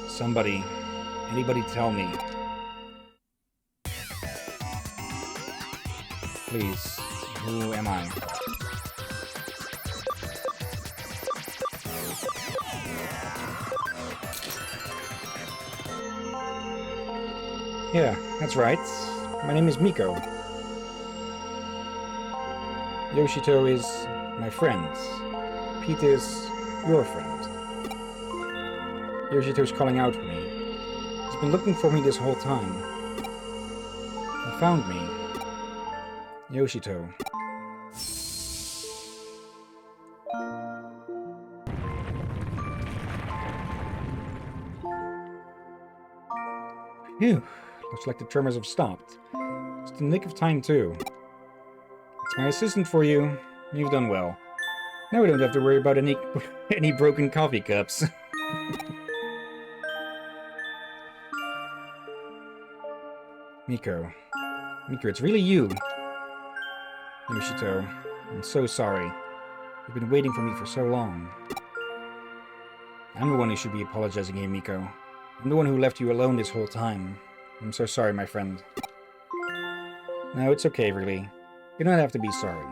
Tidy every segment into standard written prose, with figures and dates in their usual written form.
Somebody, anybody tell me. Please, who am I? Yeah, that's right. My name is Miko. Yoshito is my friend. Pete is your friend. Yoshito's calling out for me. He's been looking for me this whole time. He found me. Yoshito. Phew. Looks like the tremors have stopped. It's the nick of time, too. It's my assistant for you. You've done well. Now we don't have to worry about any any broken coffee cups. Miko. Miko, it's really you. Yoshito, I'm so sorry. You've been waiting for me for so long. I'm the one who should be apologizing here, Miko. I'm the one who left you alone this whole time. I'm so sorry, my friend. No, it's okay, really. You don't have to be sorry.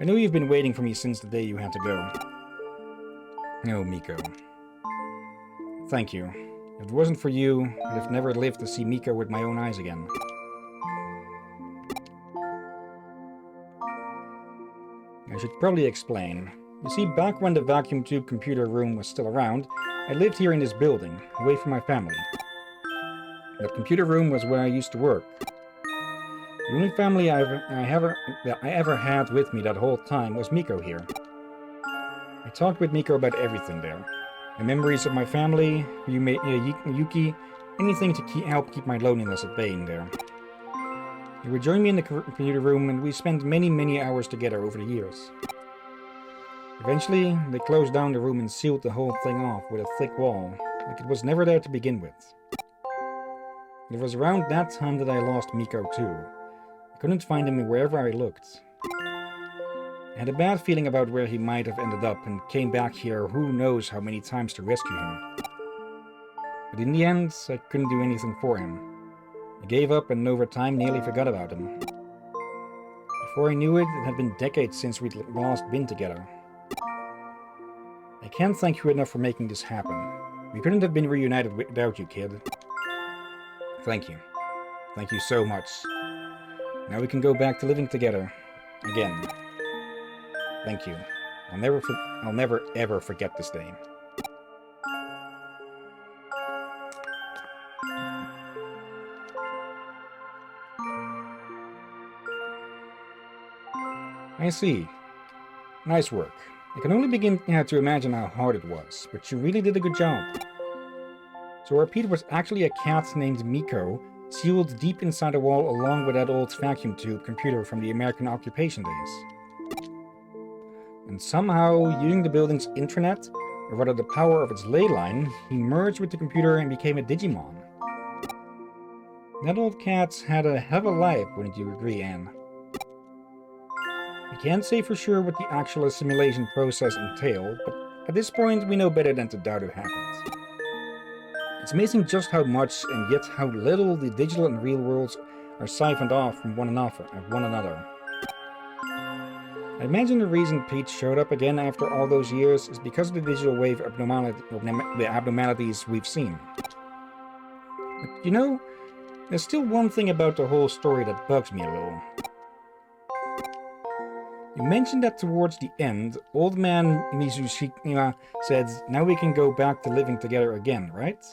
I know you've been waiting for me since the day you had to go. No, Miko. Thank you. If it wasn't for you, I'd have never lived to see Miko with my own eyes again. I should probably explain. You see, back when the vacuum tube computer room was still around, I lived here in this building, away from my family. That computer room was where I used to work. The only family I ever had with me that whole time was Miko here. I talked with Miko about everything there. The memories of my family, Yuki, anything to help keep my loneliness at bay in there. He would join me in the computer room, and we spent many, many hours together over the years. Eventually, they closed down the room and sealed the whole thing off with a thick wall, like it was never there to begin with. It was around that time that I lost Miko too. I couldn't find him wherever I looked. I had a bad feeling about where he might have ended up and came back here who knows how many times to rescue him. But in the end, I couldn't do anything for him. I gave up and over time nearly forgot about him. Before I knew it, it had been decades since we'd last been together. I can't thank you enough for making this happen. We couldn't have been reunited without you, kid. Thank you. Thank you so much. Now we can go back to living together. Again. Thank you. I'll never ever forget this day. I see. Nice work. I can only begin to imagine how hard it was, but you really did a good job. So our Pete was actually a cat named Miko, sealed deep inside a wall along with that old vacuum tube computer from the American occupation days. And somehow, using the building's intranet, or rather the power of its ley line, he merged with the computer and became a Digimon. That old cat had a hell of a life, wouldn't you agree, Anne? We can't say for sure what the actual assimilation process entailed, but at this point we know better than to doubt it happened. It's amazing just how much and yet how little the digital and real worlds are siphoned off from one another. I imagine the reason Pete showed up again after all those years is because of the digital wave abnormalities we've seen. But you know, there's still one thing about the whole story that bugs me a little. You mentioned that towards the end, old man Mizushima said, now we can go back to living together again, right?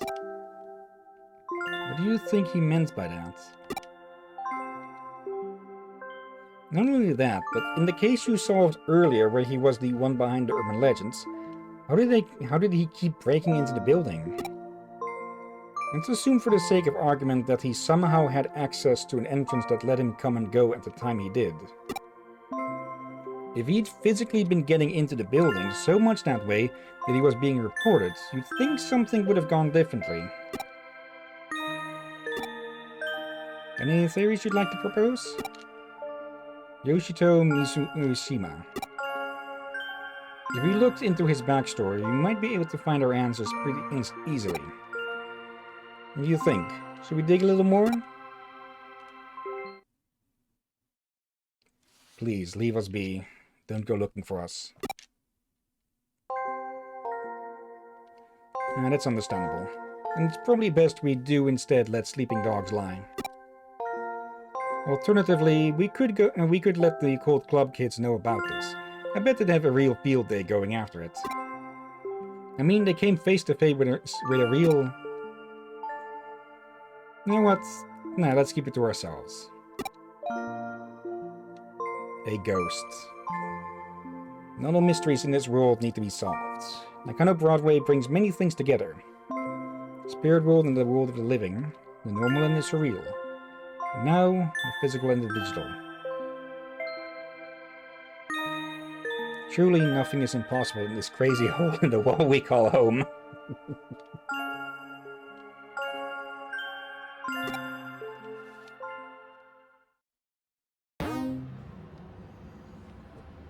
What do you think he meant by that? Not only that, but in the case you solved earlier where he was the one behind the urban legends, how did he keep breaking into the building? Let's assume for the sake of argument that he somehow had access to an entrance that let him come and go at the time he did. If he'd physically been getting into the building so much that way that he was being reported, you'd think something would have gone differently. Any theories you'd like to propose? Yoshito Mishima. If we looked into his backstory, we might be able to find our answers pretty easily. What do you think? Should we dig a little more? Please, leave us be. Don't go looking for us. That's understandable. And it's probably best we do instead let sleeping dogs lie. Alternatively, we could let the Cold Club kids know about this. I bet they'd have a real field day going after it. I mean, they came face to face with a real... You know what? Nah, let's keep it to ourselves. A ghost. Not all mysteries in this world need to be solved. Nakano Broadway brings many things together. The spirit world and the world of the living, the normal and the surreal. And now, the physical and the digital. Truly, nothing is impossible in this crazy hole in the wall we call home.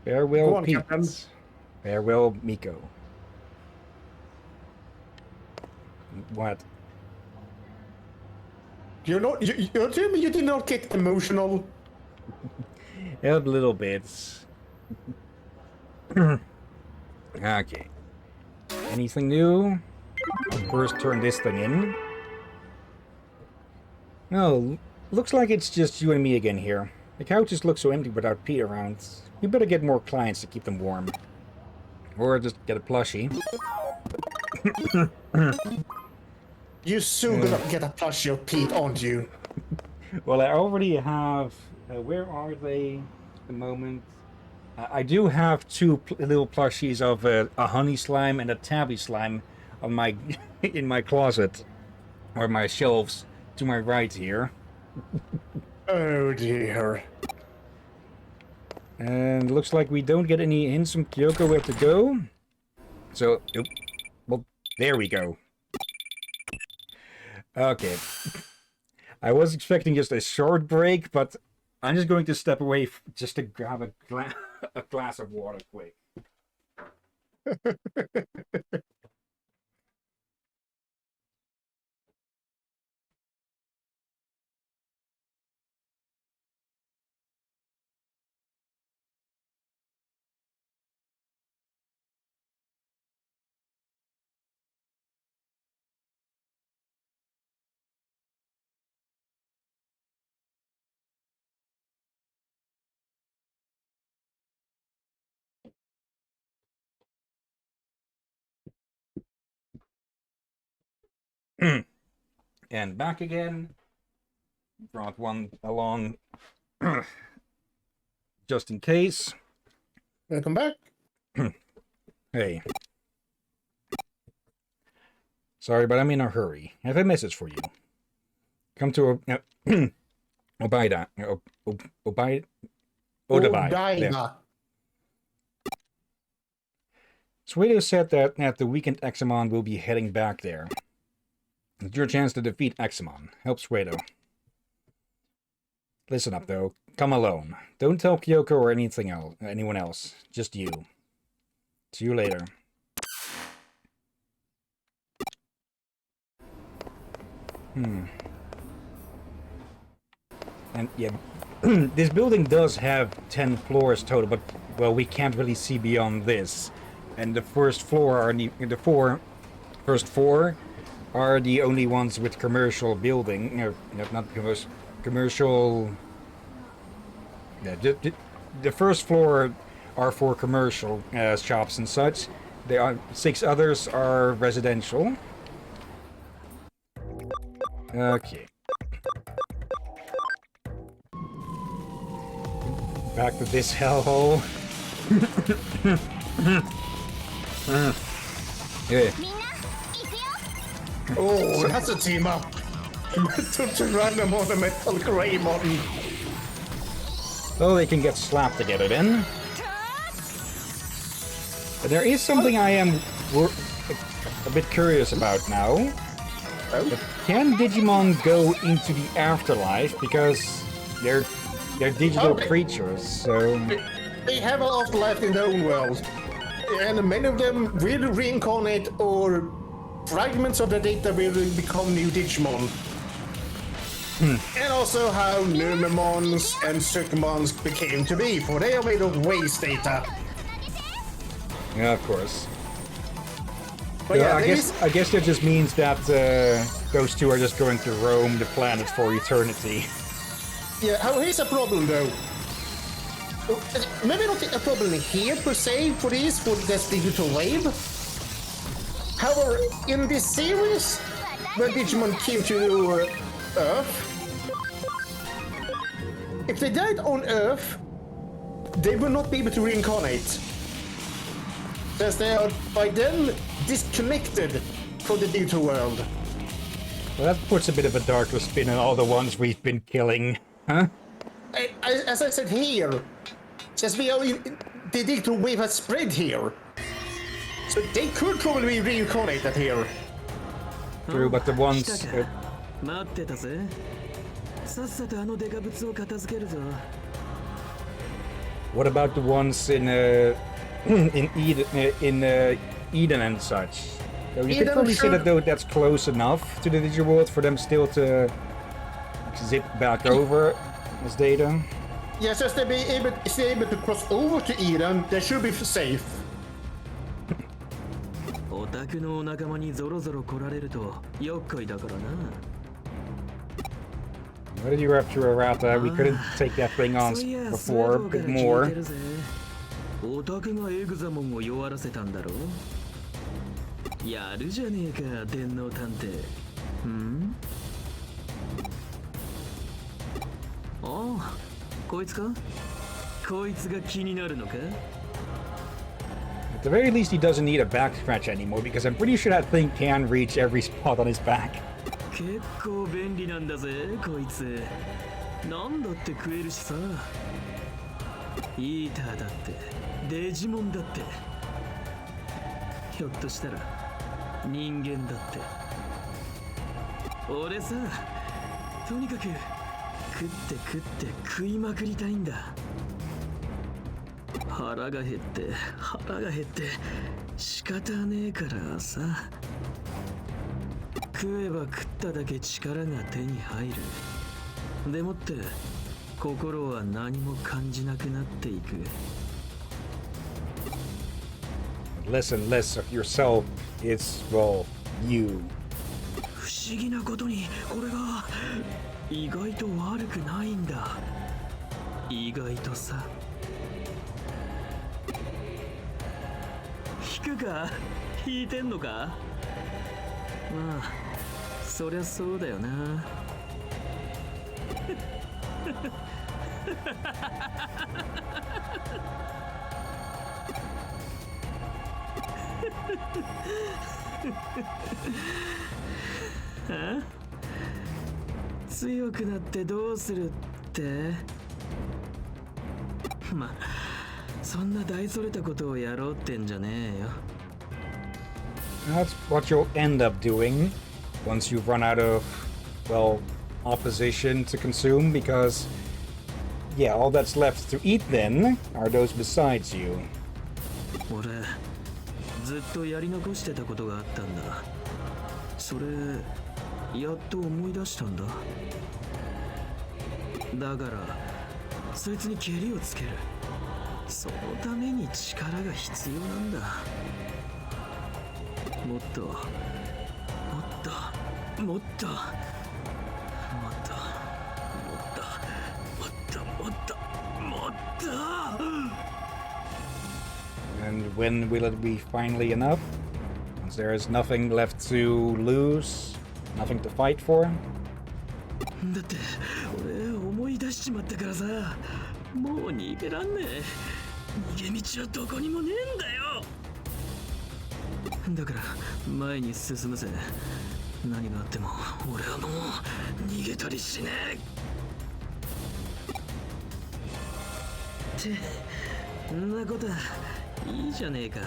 Farewell, Pete. Captain. Farewell, Miko. What? You're telling me you did not get emotional? A little bit. Okay. Anything new? I'll first turn this thing in. Oh, looks like it's just you and me again here. The couches look so empty without Pete around. We better get more clients to keep them warm. Or just get a plushie. You're soon gonna get a plushie of Pete, aren't you? Well, I already have... where are they at the moment? I do have two little plushies of a honey slime and a tabby slime on my in my closet. Or my shelves to my right here. Oh dear. And looks like we don't get any hints from Kyoko where to go. So, well, there we go. Okay. I was expecting just a short break, but I'm just going to step away just to grab a glass of water quick. And back again. Brought one along just in case. Welcome back. Hey. Sorry, but I'm in a hurry. I have a message for you. Come to Obaida. Odabai. Suedo said that at the weekend Examon will be heading back there. It's your chance to defeat Examon. Help Suedo. Listen up, though. Come alone. Don't tell Kyoko or anyone else. Just you. See you later. And yeah, this building does have 10 floors total, but, well, we can't really see beyond this. And the first floor are first four are the only ones with commercial building. No, not commercial. Yeah, the first floor are for commercial shops and such. There are 6 others are residential. Okay. Back to this hellhole. Yeah. Oh, that's a team up. To random ornamental Greymon. Oh, they can get slapped together then. But there is something I am a bit curious about now. Oh? Can Digimon go into the afterlife? Because they're digital creatures, so... They have an afterlife in their own world. And many of them will reincarnate, or fragments of the data will become new Digimon. And also how Numemons and Sukumons became to be, for they are made of waste data. Yeah, of course. But Yeah, yeah, I guess that just means that those two are just going to roam the planet for eternity. Yeah, here's a problem though. Maybe not a problem here per se for this digital wave. However, in this series, when Digimon came to Earth, if they died on Earth, they will not be able to reincarnate. Since they are by then disconnected from the digital world. Well, that puts a bit of a darker spin on all the ones we've been killing, huh? As I said here, since we are the digital wave has spread here, so they could probably be reincarnated here. True, but the ones... 待ってたぜ。さっさとあのデカブツを片付けるぞ。 what about the ones in Eden and such? So you could Eden, probably say sure. that though that's close enough to the digital world for them still to zip back over as data. Yeah, since they be able to cross over to Eden, they should be safe. オタクのお仲間にゾロゾロ来られると厄介だからな。 What did you up to, Arata? We couldn't take that thing on before, but more. オタクがエグザモンを弱らせたんだろ。やるじゃねえか、電脳探偵。ん？ああ、こいつか？こいつが気になるのか？ At the very least, he doesn't need a back scratch anymore because I'm pretty sure that thing can reach every spot on his back. 結構便利なんだぜ、こいつ。なんだって食えるしさ。イーターだって、デジモンだって。ひょっとしたら人間だって。俺さ、とにかく食って食いまくりたいんだ。腹が減って仕方ねえからさ。食えば食っただけ力が手に入る。でもって心は何も感じなくなっていく。 Less and less of yourself is, well, you. 不思議なことにこれが意外と悪くないんだ。意外とさ。引くか？引いてんのか？まあ、そりゃそうだよな。強くなってどうするって？まあ、そんな大それたことをやろうってんじゃねえよ。 That's what you'll end up doing once you've run out of, well, opposition to consume, because, yeah, all that's left to eat then are those besides you. 俺、ずっとやり残してたことがあったんだ。それ、やっと思い出したんだ。だから、そいつに蹴りをつける。そのために力が必要なんだ。もっともっともっともっともっともっともっと And when will it be finally enough? Once there is nothing left to lose, nothing to fight for? だって俺思い出しちまったからさ、もう逃げらんねえ。逃げ道はどこにもねえんだよ。だから前に進むぜ。何があっても俺はもう逃げたりしねえ。ってんなことはいいじゃねえか。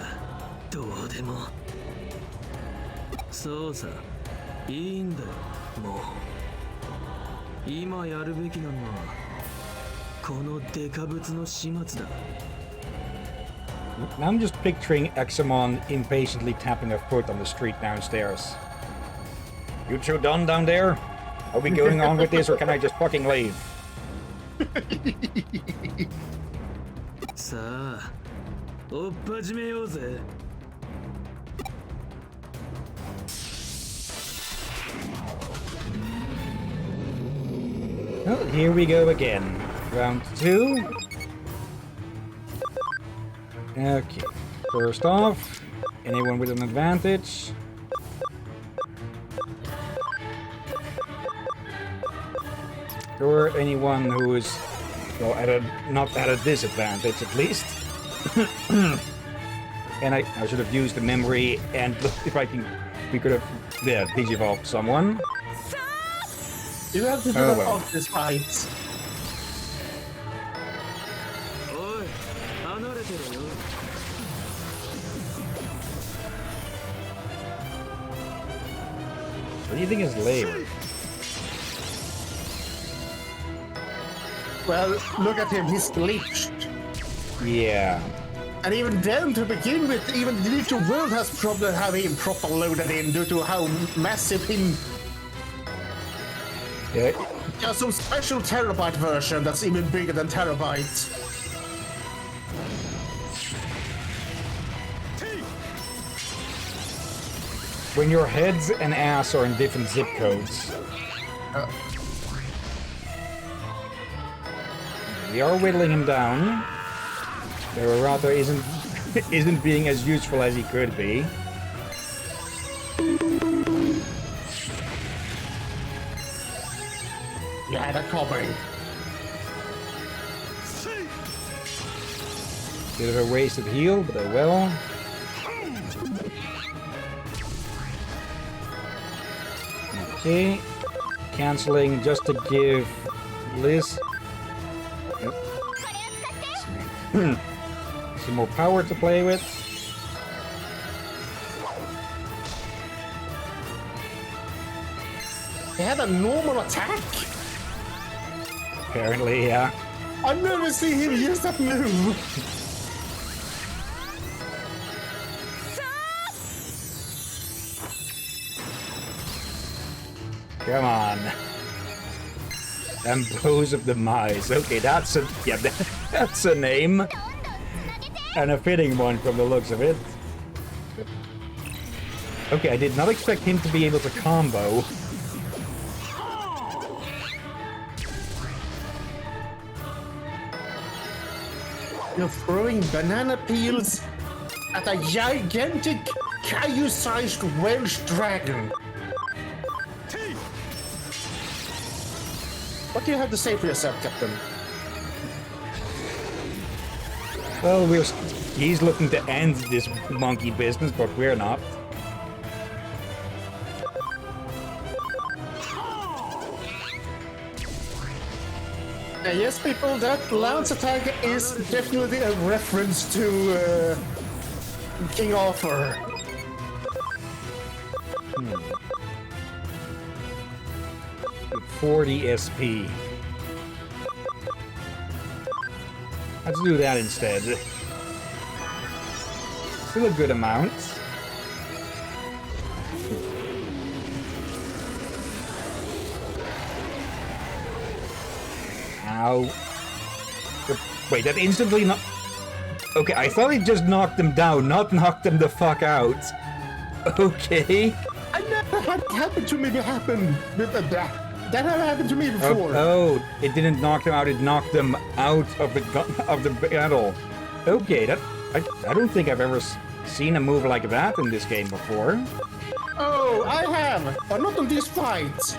どうでも。そうさ、いいんだよ。もう今やるべきなのはこのデカブツの始末だ。Now I'm just picturing Examon impatiently tapping a foot on the street downstairs. You two done down there? Are we going on with this, or can I just fucking leave? さあ追っ始めようぜ Well, here we go again. Round 2. Okay. First off, anyone with an advantage? Or anyone who is, well, not at a disadvantage at least. And I should have used the memory and if we could have, yeah, digivolved someone. You have to do that on this fight. おい離れてろよ What do you think is labor? Well, look at him, he's glitched. Yeah. And even then, to begin with, even the digital world has problem having him proper loaded in due to how massive him. Yeah. There's some special terabyte version that's even bigger than terabyte. When your heads and ass are in different zip codes. We are whittling him down. Though rather isn't being as useful as he could be. Yeah, that covering. Bit of a wasted heal, but oh well. Okay. Canceling just to give Liz some more power to play with. He had a normal attack? Apparently, yeah. I've never seen him use that move. Come on. Ambroise of the Mice. Okay, that's a that's a name. And a fitting one from the looks of it. Okay, I did not expect him to be able to combo. You're throwing banana peels at a gigantic Caillou-sized Welsh dragon. What do you have to say for yourself, Captain? Well, he's looking to end this monkey business, but we're not. Yes, people, that lance attack is definitely a reference to King Arthur. 40 SP. Let's do that instead. Still a good amount. Ow. Wait, that instantly not... Okay, I thought it just knocked him down, not knocked him the fuck out. Okay. I never had happened to me happen with a that never happened to me before. Oh, it didn't knock them out, it knocked them out of the battle. Okay, that... I don't think I've ever seen a move like that in this game before. Oh, I have, but not on these fights.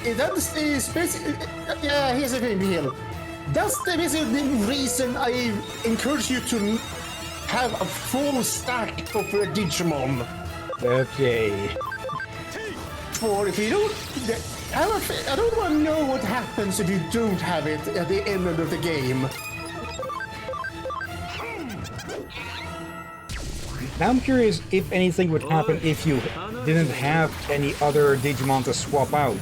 That's the basically... Yeah, here's the thing, Bill. That's the basically reason I encourage you to have a full stack of Digimon. Okay. For if you don't... I don't want to know what happens if you don't have it at the end of the game. Now I'm curious if anything would happen if you didn't have any other Digimon to swap out.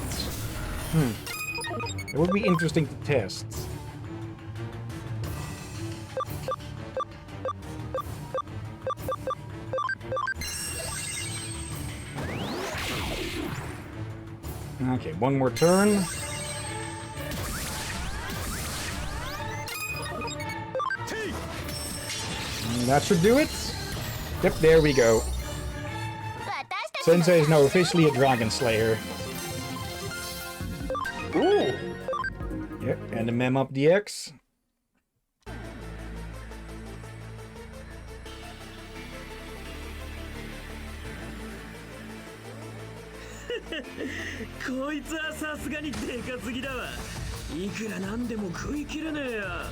It would be interesting to test. Okay, one more turn. That should do it. Yep, there we go. Sensei is now officially a Dragon Slayer. Ooh. Yep, and the Mem Up DX.こいつはさすがにでかすぎだわ。いくらなんでも食い切れねえや。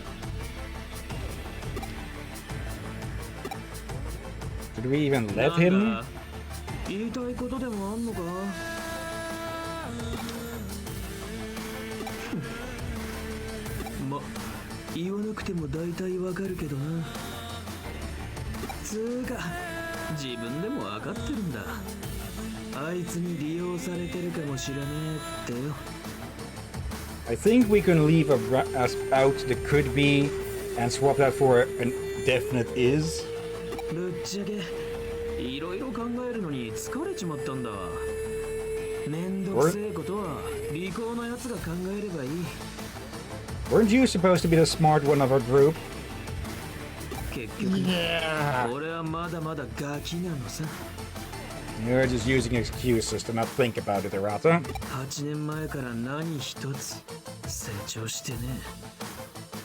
Did we even let him? 言いたいことでもあんのか？ま、言わなくても大体わかるけどな。つーか、自分でもわかってるんだ。あいつに利用されてるかもしれねえってよ。I think we can leave us out the could be and swap that for a definite is. ぶっちゃけいろいろ考えるのに疲れちまったんだわ。めんどくせえことは利口なやつが考えればいい。Weren't you supposed to be the smart one of our group? 結局、俺はまだまだガキなのさ。You're just using excuses to not think about it, Arata. 8年前から何一つ成長してねえ。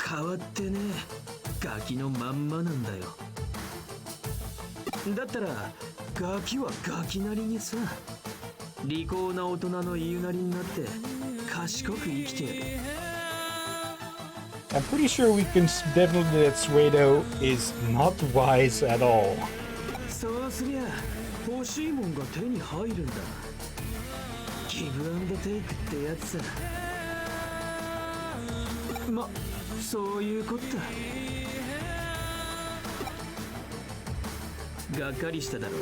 変わってねえ。ガキのまんまなんだよ。だったらガキはガキなりにさ、利口な大人の言うなりになって賢く生きてやる。I'm pretty sure we can definitely that Suedo is not wise at all. そうすりゃ欲しいもんが手に入るんだ。ギブアンドテイクってやつさ。ま、そういうこった。がっかりしただろう。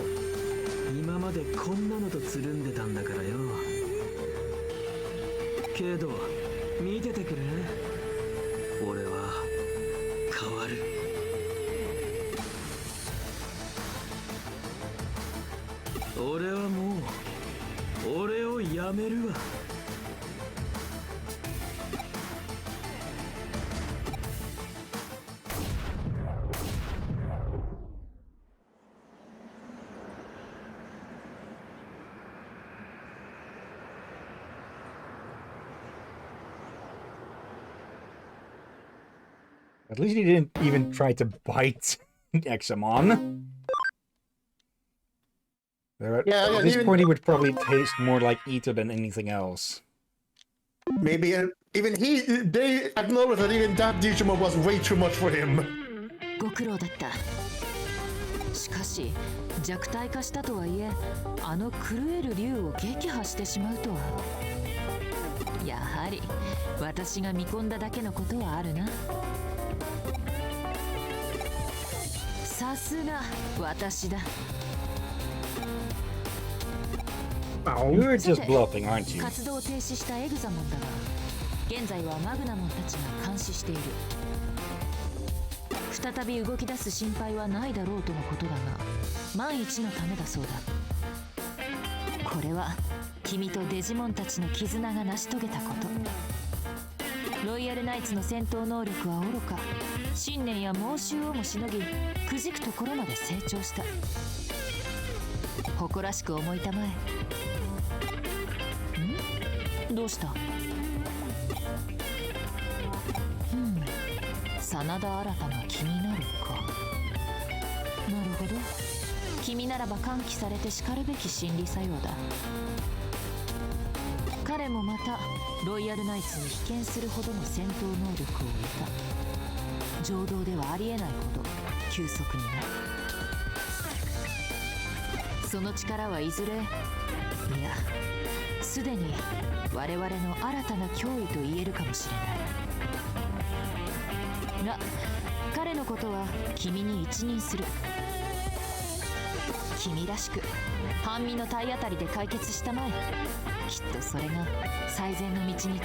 今までこんなのとつるんでたんだからよ。けど見ててくれ。俺は変わる。俺はもう俺をやめるわ。At least he didn't even try to bite Examon. At this point, he would probably taste more like Ether than anything else. Maybe even they acknowledge that even that Digimon was way too much for him. ご苦労だった。しかし弱体化したとはいえ、あの狂える竜を撃破してしまうとは。やはり私が見込んだだけのことはあるな。さすが私だ。You're just bluffing, aren't you? 活動停止したエグザモンだが、現在はマグナモンたちが監視している。再び動き出す心配はないだろうとのことだが、万一のためだそうだ。これは君とデジモンたちの絆が成し遂げたこと。ロイヤルナイツの戦闘能力はおろか、信念や猛襲をもしのぎ、くじくところまで成長した。誇らしく思いたまえ。どうした？真田新が気になるか。なるほど。君ならば喚起されてしかるべき心理作用だ。彼もまたロイヤルナイツに被験するほどの戦闘能力を得た。情動ではありえないほど急速にな。その力はいずれ、いやすでに我々の新たな脅威と言えるかもしれない。が、彼のことは君に一任する。君らしく半身の体当たりで解決したまえ。きっとそれが最善の道に違いないから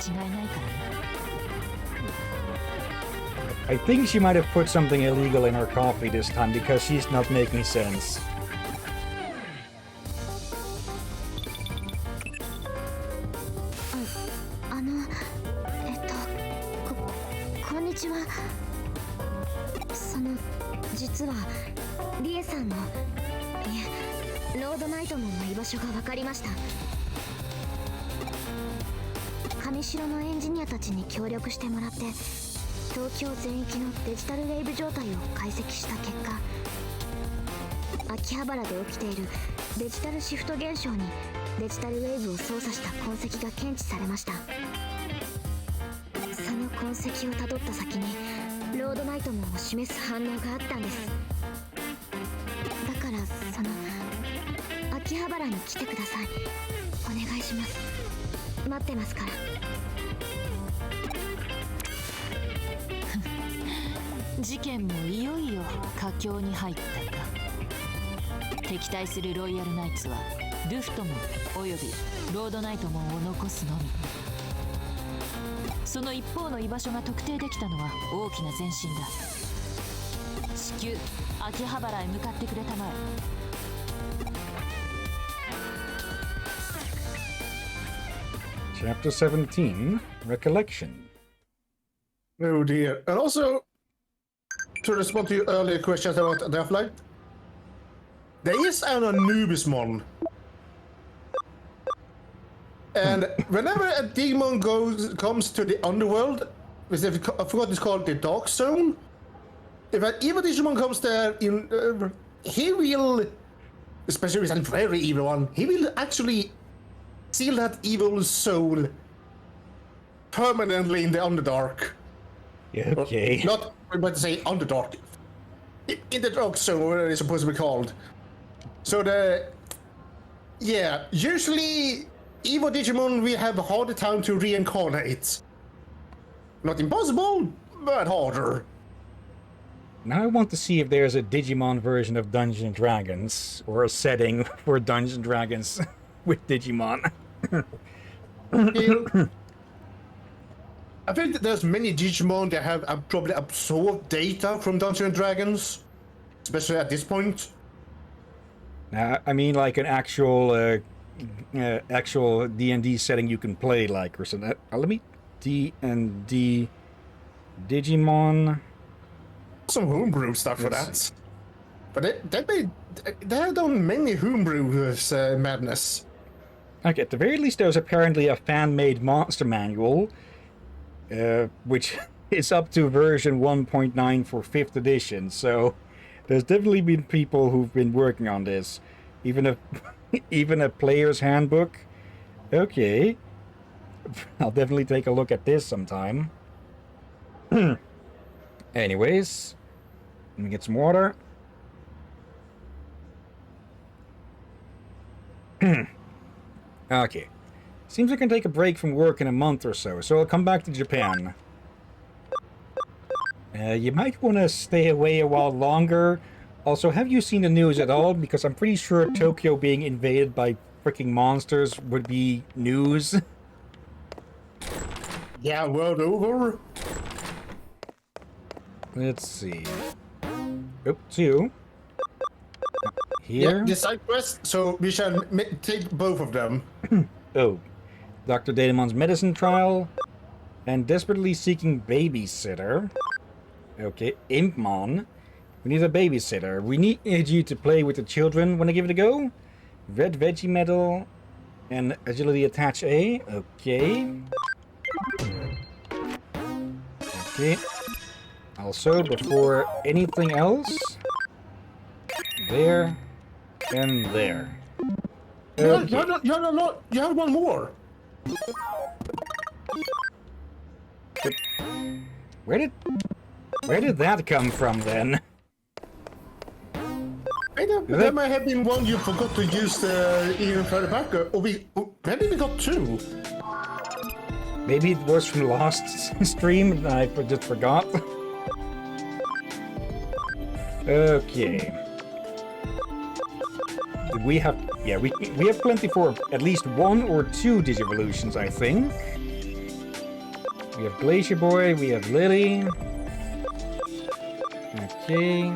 な。I think she might have put something illegal in her coffee this time because she's not making sense. ちは。実はリエさんの、いえ、ロードナイトモンの居場所が分かりました。上城のエンジニアたちに協力してもらって東京全域のデジタルウェーブ状態を解析した結果、秋葉原で起きているデジタルシフト現象にデジタルウェーブを操作した痕跡が検知されました。その痕跡をたどった先にロードナイトモンを示す反応があったんです。だから秋葉原に来てください。お願いします。待ってますから。事件もいよいよ佳境に入ったか。敵対するロイヤルナイツはルフトモンおよびロードナイトモンを残すのみ。その一方の居場所が特定できたのは大きな前進だ。至急秋葉原へ向かってくれたまえ。Chapter 17, Recollection. Oh dear. And also, to respond to your earlier questions about Deathlight, there is an Anubismon. And whenever a Digimon comes to the underworld, I forgot it's called the Dark Zone. If an evil Digimon comes there, he will, especially if it's a very evil one, he will actually seal that evil soul permanently in the Underdark. Yeah, okay. Not, but to say Underdark. In the Dark Zone, whatever it's supposed to be called. So usually evil Digimon will have a harder time to reincarnate. Not impossible, but harder. Now I want to see if there's a Digimon version of Dungeons and Dragons, or a setting for Dungeons and Dragons with Digimon. I think that there's many Digimon that have probably absorbed data from Dungeons and Dragons, especially at this point. I mean, like an actual D&D setting you can play, like, or something. Let me D&D Digimon. Some homebrew stuff for that. But they have done many homebrews madness. Okay, at the very least, there's apparently a fan-made monster manual, which is up to version 1.9 for 5th edition, so there's definitely been people who've been working on this. Even a player's handbook. Okay. I'll definitely take a look at this sometime. Anyways, let me get some water. Okay. Seems I can take a break from work in a month or so I'll come back to Japan. You might want to stay away a while longer. Also, have you seen the news at all? Because I'm pretty sure Tokyo being invaded by freaking monsters would be news. Yeah, world over. Let's see. Oh, 2. Here. Yeah, the side quest, so we shall take both of them. Oh. Dr. Datamon's medicine trial. And desperately seeking babysitter. Okay, Impmon. We need a babysitter. We need you to play with the children. Want to give it a go? Red Veggie Medal. And Agility Attach A. Okay. Okay. Also, before anything else, there and there. Okay. You have one more. Where did that come from then? There might have been one you forgot to use even further back. Or maybe we got 2. Maybe it was from last stream and I just forgot. Okay. We have plenty for at least 1 or 2 Digivolutions, I think. We have Glacier Boy, we have Lily. Okay.